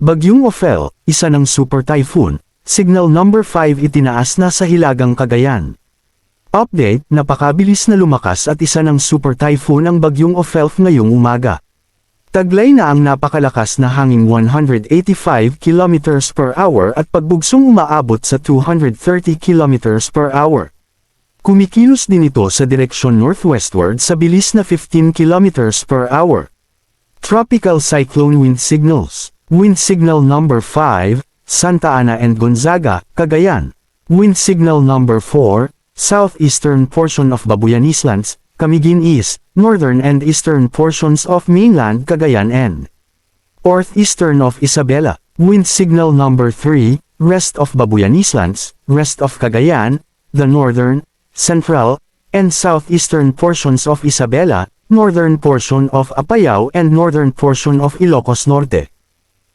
Bagyong Ophel, isa ng super typhoon, signal number 5 itinaas na sa Hilagang Cagayan. Update, napakabilis na lumakas at isa ng super typhoon ang Bagyong Ophel ngayong umaga. Taglay na ang napakalakas na hanging 185 km per hour at pagbugsong umaabot sa 230 km per hour. Kumikilos din ito sa direksyon northwestward sa bilis na 15 km per hour. Tropical Cyclone Wind Signals. Wind Signal number 5, Santa Ana and Gonzaga, Cagayan. Wind Signal number 4, southeastern portion of Babuyan Islands, Camiguin East, northern and eastern portions of mainland Cagayan and northeastern of Isabela. Wind Signal number 3, rest of Babuyan Islands, rest of Cagayan, the northern, central, and southeastern portions of Isabela, northern portion of Apayao and northern portion of Ilocos Norte.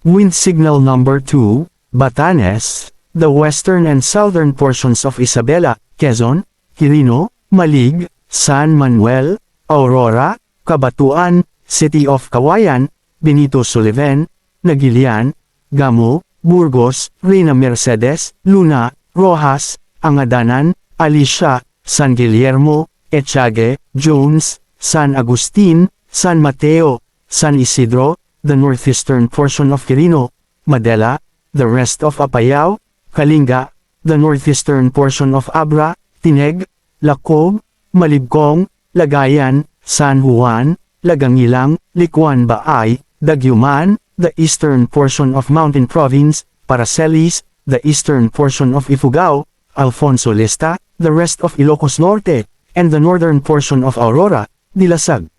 Wind Signal number 2, Batanes, the western and southern portions of Isabela, Quezon, Quirino, Malig, San Manuel, Aurora, Cabatuan, City of Kawayan, Benito Sullivan, Nagilian, Gamo, Burgos, Reina Mercedes, Luna, Rojas, Angadanan, Alicia, San Guillermo, Etiague, Jones, San Agustin, San Mateo, San Isidro, the northeastern portion of Quirino, Madela, the rest of Apayao, Kalinga, the northeastern portion of Abra, Tineg, Lacob, Malibcong, Lagayan, San Juan, Lagangilang, Licuan Baay, Daguman, the eastern portion of Mountain Province, Paracelis, the eastern portion of Ifugao, Alfonso Lista, the rest of Ilocos Norte, and the northern portion of Aurora, Dilasag.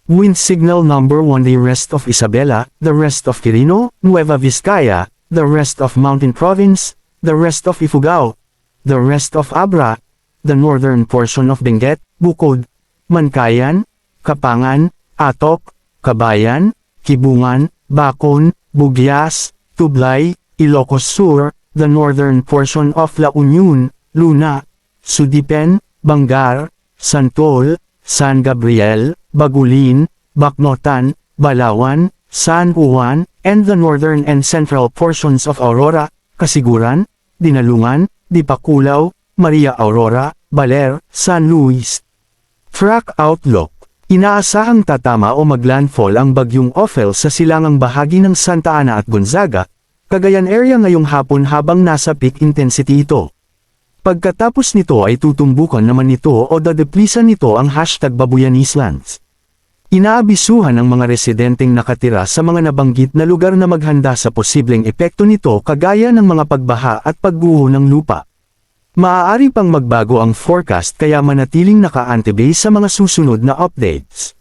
Wind Signal number 1, the rest of Isabela, the rest of Quirino, Nueva Vizcaya, the rest of Mountain Province, the rest of Ifugao, the rest of Abra, the northern portion of Benguet, Bukod, Mankayan, Kapangan, Atok, Kabayan, Kibungan, Bacon, Bugyas, Tublay, Ilocos Sur, the northern portion of La Union, Luna, Sudipen, Bangar, Santol, San Gabriel, Bagulin, Bacnotan, Balawan, San Juan, and the northern and central portions of Aurora, Kasiguran, Dinalungan, Dipakulaw, Maria Aurora, Baler, San Luis. Track Outlook. Inaasahang tatama o maglandfall ang Bagyong Ophel sa silangang bahagi ng Santa Ana at Gonzaga, Cagayan area ngayong hapon habang nasa peak intensity ito. Pagkatapos nito ay tutumbukan naman nito o dadeplisan nito ang #Babuyan Islands. Inaabisuhan ang mga residenteng nakatira sa mga nabanggit na lugar na maghanda sa posibleng epekto nito kagaya ng mga pagbaha at pagguho ng lupa. Maaari pang magbago ang forecast kaya manatiling naka-antebay sa mga susunod na updates.